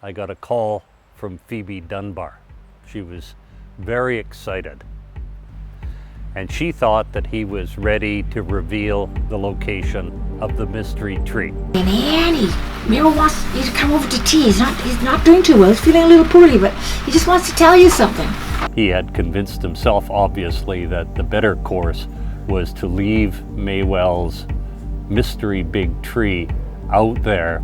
I got a call from Phoebe Dunbar. She was very excited. And she thought that he was ready to reveal the location of the mystery tree. And Annie, Maywell wants you to come over to tea. He's not doing too well. He's feeling a little poorly, but he just wants to tell you something. He had convinced himself, obviously, that the better course was to leave Maywell's mystery big tree out there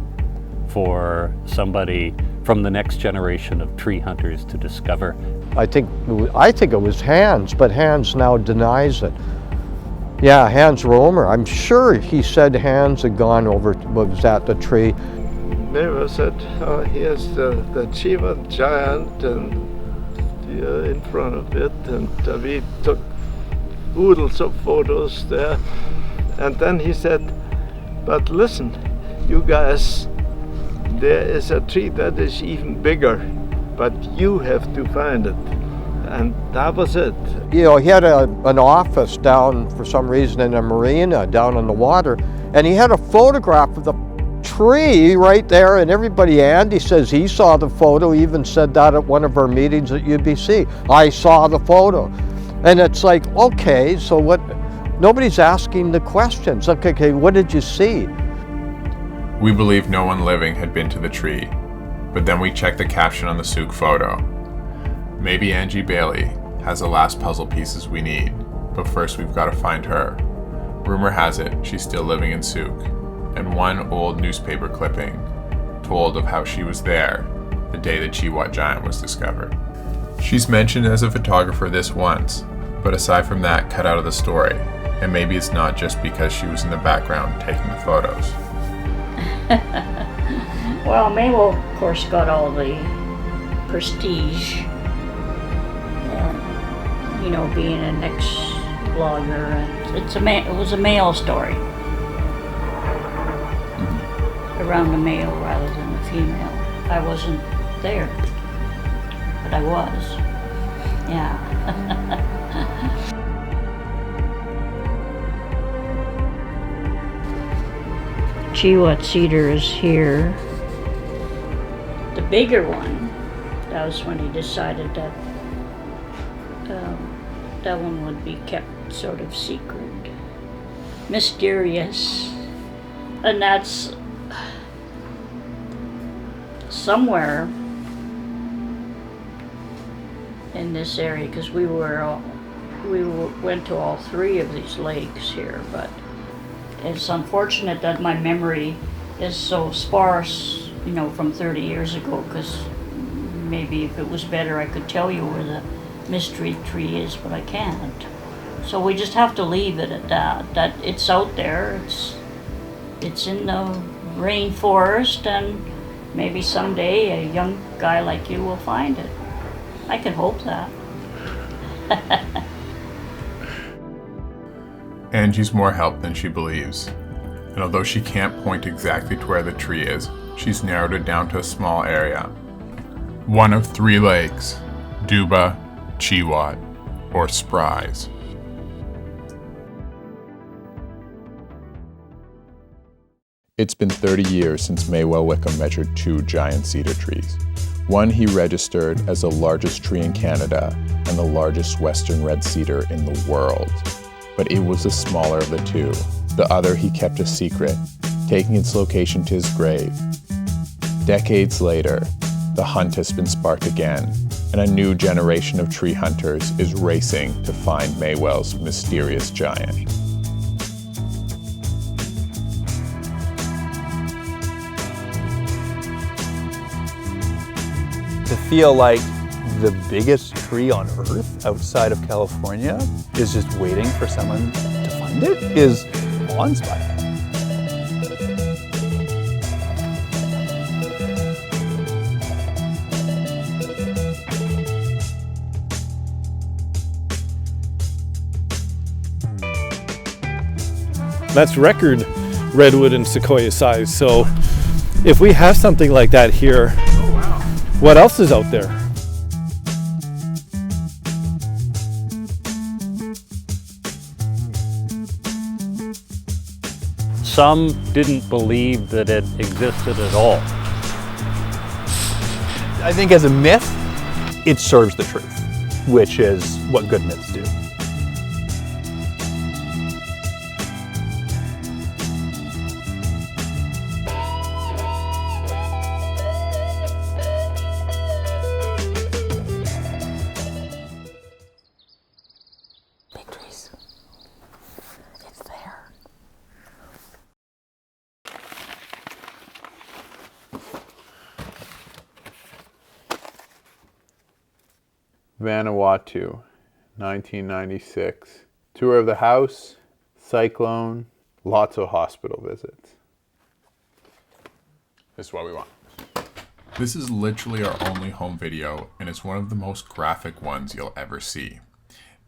for somebody from the next generation of tree hunters to discover. I think it was Hans, but Hans now denies it. Yeah, Hans Romer. I'm sure he said Hans had gone over, was at the tree. Maywell said, here's the cheewhat giant and in front of it, and we took oodles of photos there. And then he said, but listen, you guys, there is a tree that is even bigger, but you have to find it. And that was it. You know, he had an office down, for some reason, in a marina down on the water, and he had a photograph of the tree right there, and everybody, Andy says he saw the photo, he even said that at one of our meetings at UBC. I saw the photo. And it's like, okay, so what? Nobody's asking the questions. Okay, what did you see? We believe no one living had been to the tree, but then we checked the caption on the Souk photo. Maybe Angie Bailey has the last puzzle pieces we need, but first we've got to find her. Rumor has it she's still living in Souk, and one old newspaper clipping told of how she was there the day the cheewhat giant was discovered. She's mentioned as a photographer this once, but aside from that, cut out of the story, and maybe it's not just because she was in the background taking the photos. Well, Maywell, of course, got all the prestige, you know, being an ex-blogger, and it was a male story. Around the male rather than the female. I wasn't there, but I was. Yeah. Cheewhat cedar is here. The bigger one, that was when he decided that that one would be kept sort of secret, mysterious, and that's somewhere in this area, because we went to all three of these lakes here, but it's unfortunate that my memory is so sparse, you know, from 30 years ago, because maybe if it was better I could tell you where the mystery tree is, but I can't. So we just have to leave it at that it's out there, it's in the rainforest, and maybe someday a young guy like you will find it. I can hope that. Angie's more help than she believes, and although she can't point exactly to where the tree is, she's narrowed it down to a small area. One of three lakes: Duba, Cheewhat, or Spries. It's been 30 years since Maywell Wickham measured 2 giant cedar trees. One he registered as the largest tree in Canada and the largest western red cedar in the world. But it was the smaller of the two. The other he kept a secret, taking its location to his grave. Decades later, the hunt has been sparked again, and a new generation of tree hunters is racing to find Maywell's mysterious giant. To feel like the biggest tree on Earth outside of California is just waiting for someone to find it is awe-inspiring. That's record redwood and sequoia size. So if we have something like that here, oh, wow. What else is out there? Some didn't believe that it existed at all. I think as a myth, it serves the truth, which is what good myths do. Big trees. It's there. Vanuatu, 1996. Tour of the house, cyclone, lots of hospital visits. This is what we want. This is literally our only home video, and it's one of the most graphic ones you'll ever see.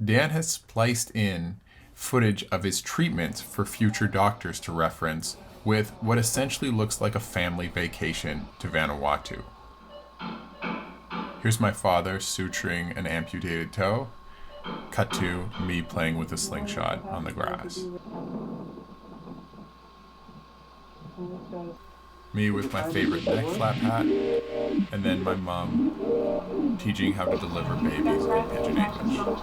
Dan has spliced in footage of his treatments for future doctors to reference with what essentially looks like a family vacation to Vanuatu. Here's my father suturing an amputated toe. Cut to me playing with a slingshot on the grass. Me with my favorite neck flap hat, and then my mom teaching how to deliver babies in Pidgin English.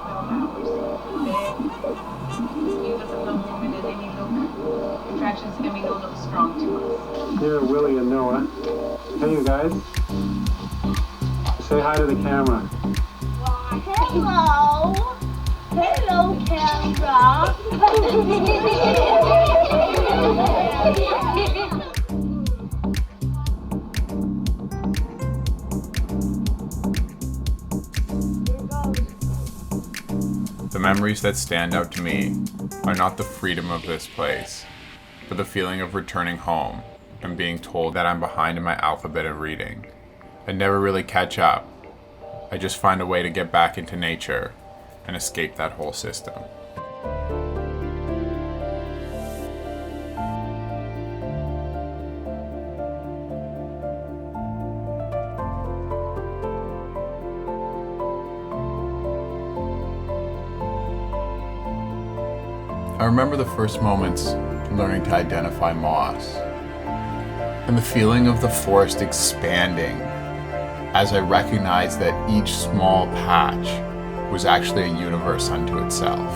Contractions can be a little strong to us. Here, Willie and Noah. Hey, you guys. Say hi to the camera. Hello. Hello, camera. The memories that stand out to me are not the freedom of this place, but the feeling of returning home and being told that I'm behind in my alphabet of reading. I never really catch up. I just find a way to get back into nature and escape that whole system. I remember the first moments learning to identify moss and the feeling of the forest expanding as I recognized that each small patch was actually a universe unto itself.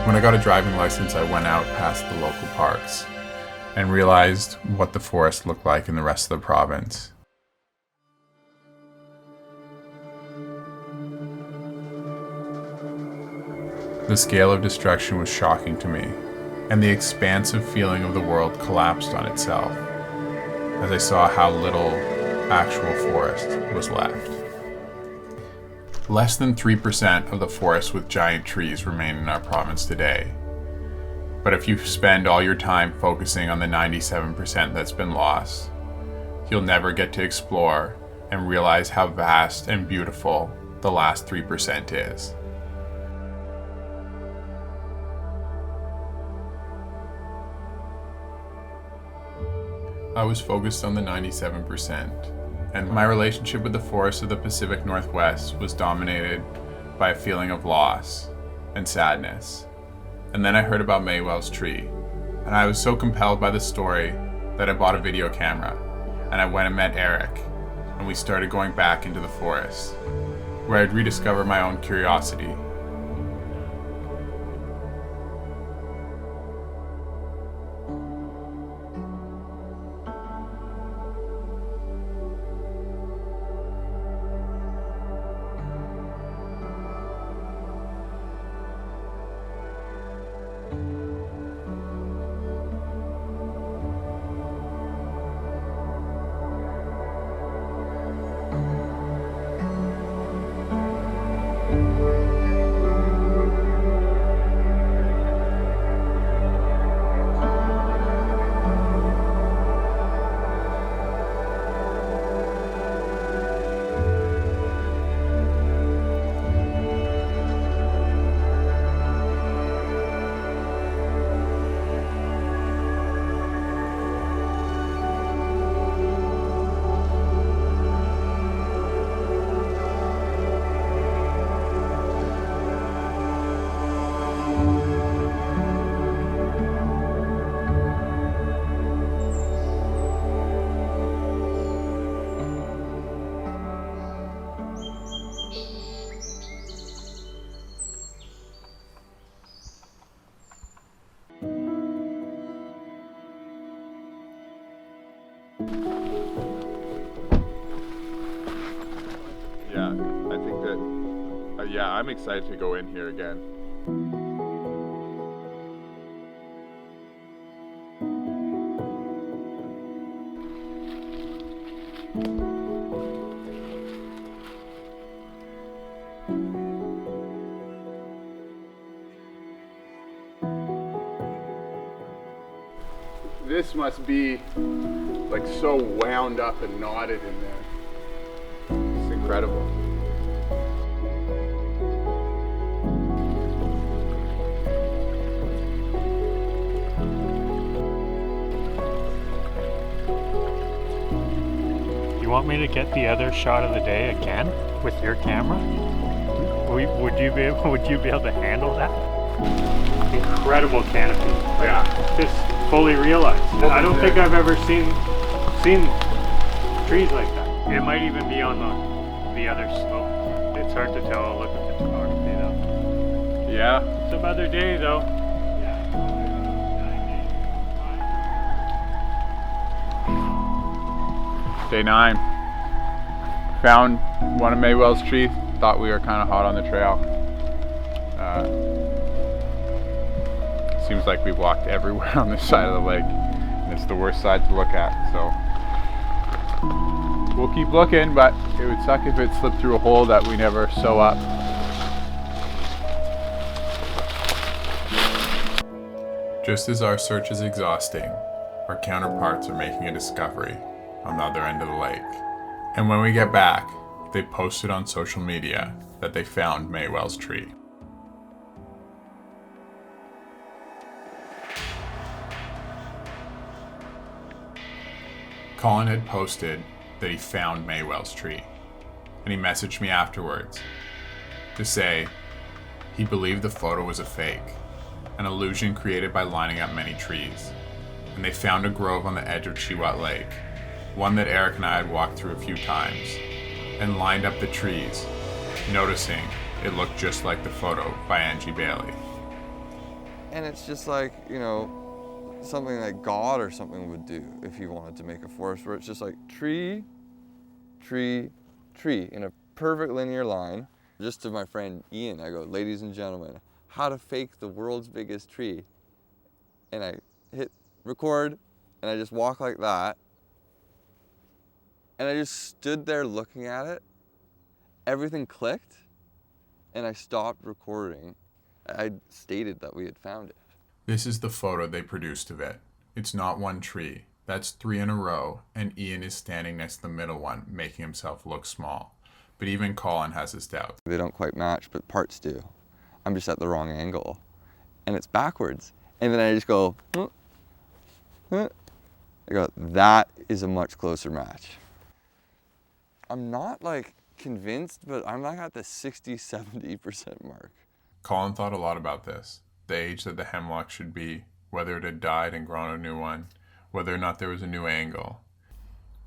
When I got a driving license, I went out past the local parks and realized what the forest looked like in the rest of the province. The scale of destruction was shocking to me, and the expansive feeling of the world collapsed on itself as I saw how little actual forest was left. Less than 3% of the forests with giant trees remain in our province today. But if you spend all your time focusing on the 97% that's been lost, you'll never get to explore and realize how vast and beautiful the last 3% is. I was focused on the 97%. And my relationship with the forests of the Pacific Northwest was dominated by a feeling of loss and sadness. And then I heard about Maywell's tree, and I was so compelled by the story that I bought a video camera, and I went and met Eric, and we started going back into the forest, where I'd rediscover my own curiosity. yeah, I'm excited to go in here again. This must be like so wound up and knotted in there. It's incredible. You want me to get the other shot of the day again with your camera? Would you be able to handle that? Incredible canopy. Yeah. Just fully realized. I don't think I've ever seen trees like that. It might even be on the other slope. It's hard to tell. I'll look at the photography though. Yeah. Some other day though. Day 9. Found one of Maywell's trees. Thought we were kind of hot on the trail. Seems like we've walked everywhere on this side of the lake, and it's the worst side to look at. So we'll keep looking, but it would suck if it slipped through a hole that we never sew up. Just as our search is exhausting, our counterparts are making a discovery on the other end of the lake. And when we get back, they posted on social media that they found Maywell's tree. Colin had posted that he found Maywell's tree, and he messaged me afterwards to say he believed the photo was a fake, an illusion created by lining up many trees, and they found a grove on the edge of Cheewhat Lake, one that Eric and I had walked through a few times, and lined up the trees, noticing it looked just like the photo by Angie Bailey. And it's just like, you know, something that God or something would do if he wanted to make a forest, where it's just like tree, tree, tree in a perfect linear line. Just to my friend Ian, I go, ladies and gentlemen, how to fake the world's biggest tree. And I hit record and I just walk like that. And I just stood there looking at it. Everything clicked and I stopped recording. I stated that we had found it. This is the photo they produced of it. It's not one tree. That's 3 in a row, and Ian is standing next to the middle one, making himself look small. But even Colin has his doubts. They don't quite match, but parts do. I'm just at the wrong angle. And it's backwards. And then I just go, I go, that is a much closer match. I'm not like convinced, but I'm like at the 60-70% mark. Colin thought a lot about this. The age that the hemlock should be, whether it had died and grown a new one, whether or not there was a new angle.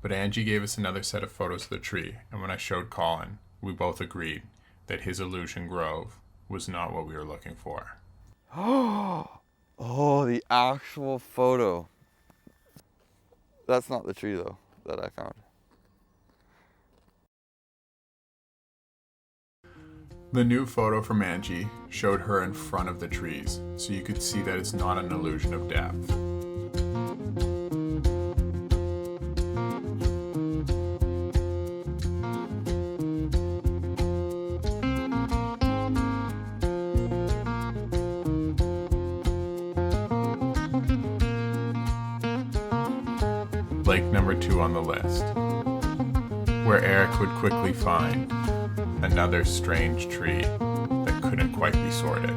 But Angie gave us another set of photos of the tree, and when I showed Colin, we both agreed that his illusion grove was not what we were looking for. Oh, the actual photo. That's not the tree though, that I found. The new photo from Angie showed her in front of the trees, so you could see that it's not an illusion of depth. Lake number 2 on the list, where Eric would quickly find another strange tree that couldn't quite be sorted.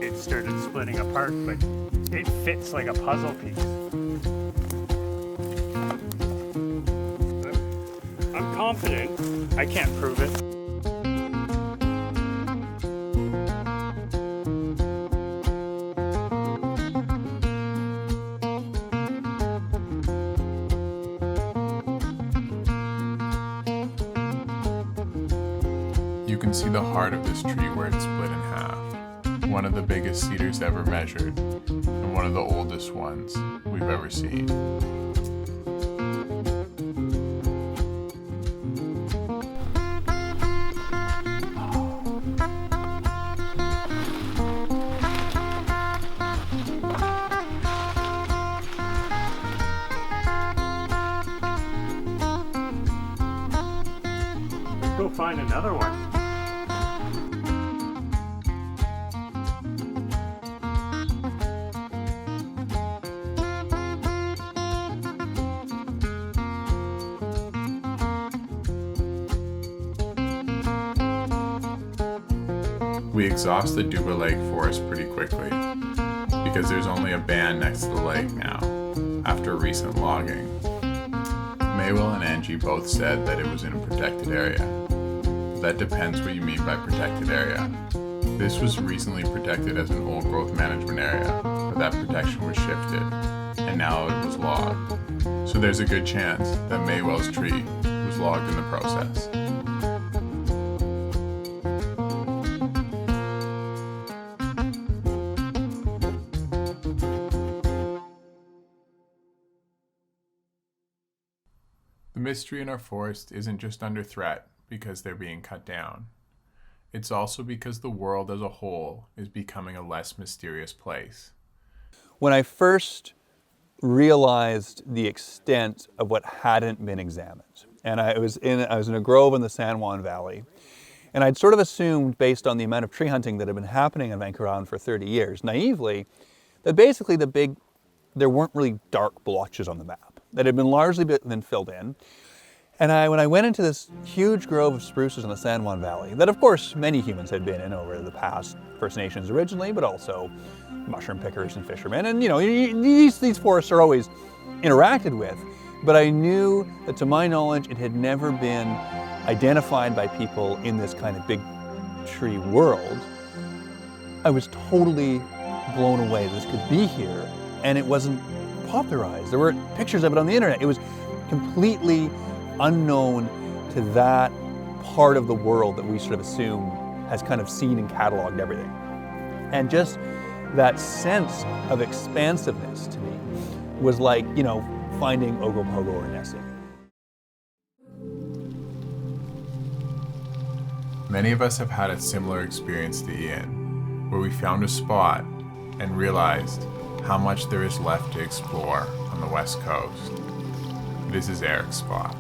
It started splitting apart, but it fits like a puzzle piece. I'm confident. I can't prove it. You can see the heart of this tree where it's split in half. One of the biggest cedars ever measured, and one of the oldest ones we've ever seen. find another one. We exhaust the Duba Lake forest pretty quickly because there's only a band next to the lake now, after recent logging. Maywell and Angie both said that it was in a protected area. That depends what you mean by protected area. This was recently protected as an old growth management area, but that protection was shifted, and now it was logged. So there's a good chance that Maywell's tree was logged in the process. The mystery in our forest isn't just under threat because they're being cut down. It's also because the world as a whole is becoming a less mysterious place. When I first realized the extent of what hadn't been examined, and I was in a grove in the San Juan Valley, and I'd sort of assumed, based on the amount of tree hunting that had been happening in Vancouver Island for 30 years, naively, that basically there weren't really dark blotches on the map, that had been largely been filled in. And when I went into this huge grove of spruces in the San Juan Valley, that of course many humans had been in over the past, First Nations originally, but also mushroom pickers and fishermen, and these forests are always interacted with, but I knew that to my knowledge it had never been identified by people in this kind of big tree world. I was totally blown away that this could be here, and it wasn't popularized. There were pictures of it on the internet. It was completely unknown to that part of the world that we sort of assume has kind of seen and cataloged everything. And just that sense of expansiveness to me was like, finding Ogopogo or Nessie. Many of us have had a similar experience to Ian, where we found a spot and realized how much there is left to explore on the West Coast. This is Eric's spot.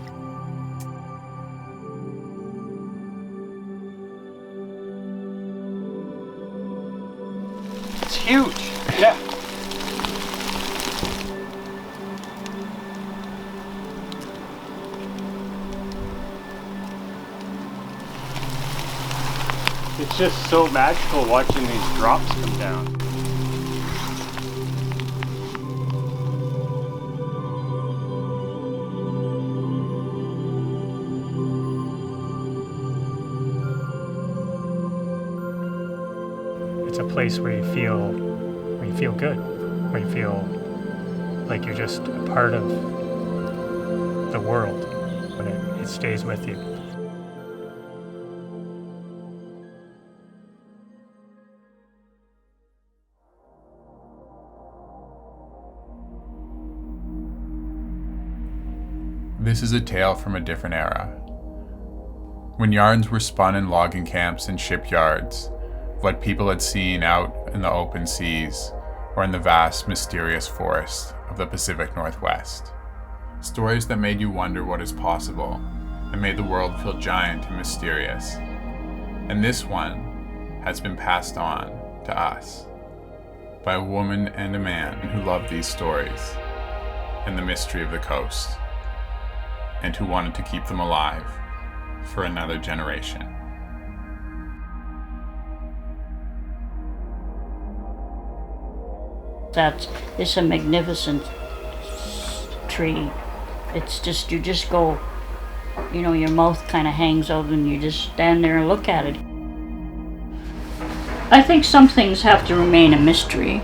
It's huge. Yeah. It's just so magical watching these drops come down. It's a place where you feel good, where you feel like you're just a part of the world, but it stays with you. This is a tale from a different era. When yarns were spun in logging camps and shipyards, what people had seen out in the open seas or in the vast, mysterious forests of the Pacific Northwest. Stories that made you wonder what is possible and made the world feel giant and mysterious. And this one has been passed on to us by a woman and a man who loved these stories and the mystery of the coast, and who wanted to keep them alive for another generation. It's a magnificent tree. It's just, you just go, your mouth kind of hangs out and you just stand there and look at it. I think some things have to remain a mystery.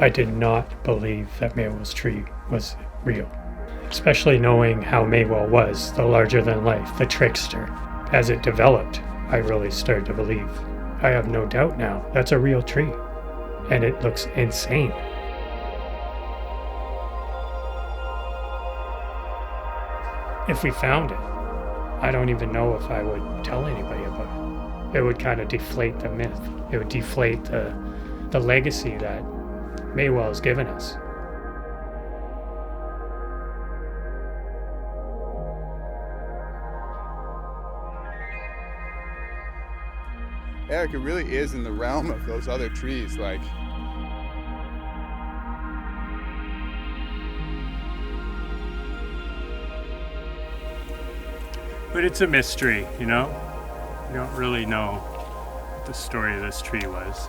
I did not believe that Maywell's tree was real, especially knowing how Maywell was, the larger-than-life, the trickster. As it developed, I really started to believe. I have no doubt now, that's a real tree, and it looks insane. If we found it, I don't even know if I would tell anybody about it. It would kind of deflate the myth. It would deflate the legacy that Maywell has given us. Yeah, it really is in the realm of those other trees, like. But it's a mystery, you know? You don't really know what the story of this tree was.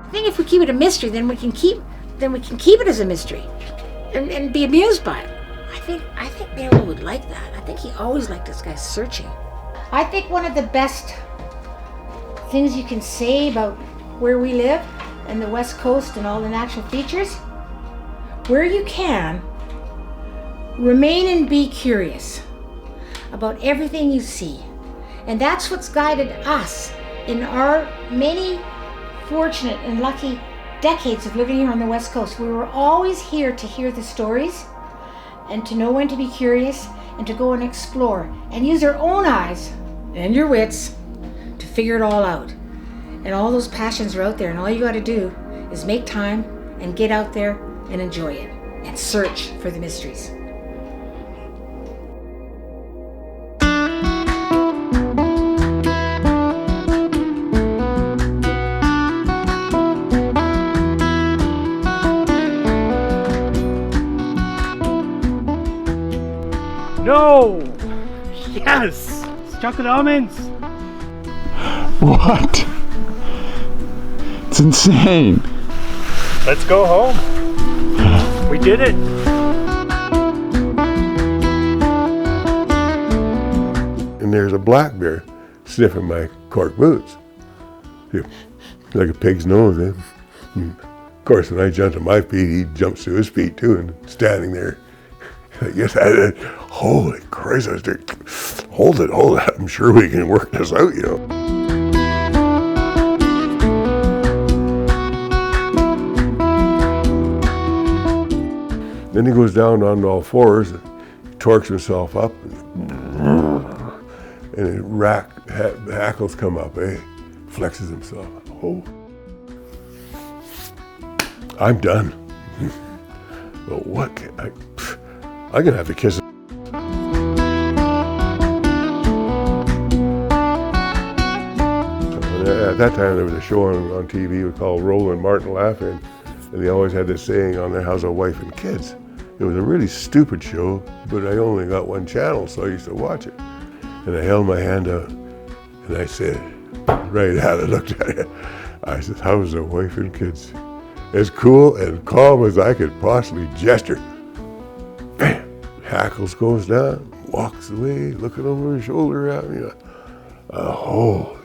I think if we keep it a mystery, then we can keep it as a mystery, and be amused by it. I think Maywell would like that. I think he always liked this guy searching. I think one of the best things you can say about where we live and the West Coast and all the natural features, where you can, remain and be curious about everything you see. And that's what's guided us in our many fortunate and lucky decades of living here on the West Coast. We were always here to hear the stories and to know when to be curious and to go and explore and use our own eyes and your wits to figure it all out. And all those passions are out there, and all you got to do is make time and get out there and enjoy it and search for the mysteries. No! Yes! It's chocolate almonds! What? It's insane. Let's go home. We did it. And there's a black bear sniffing my cork boots. Like a pig's nose, eh? And of course, when I jumped to my feet, he jumps to his feet too, and standing there. Yes, holy Christ, I was there. Hold it, I'm sure we can work this out, you know. Then he goes down on all fours, torques himself up, and hackles come up, flexes himself. Oh, I'm done. But what can I'm gonna have to kiss it. At that time, there was a show on TV called Roland Martin Laughing, and they always had this saying on there, how's a wife and kids? It was a really stupid show, but I only got one channel, so I used to watch it. And I held my hand out, and I said, right at it, looked at it, I said, how's a wife and kids? As cool and calm as I could possibly gesture. Bam! Hackles goes down, walks away, looking over his shoulder at me. Oh,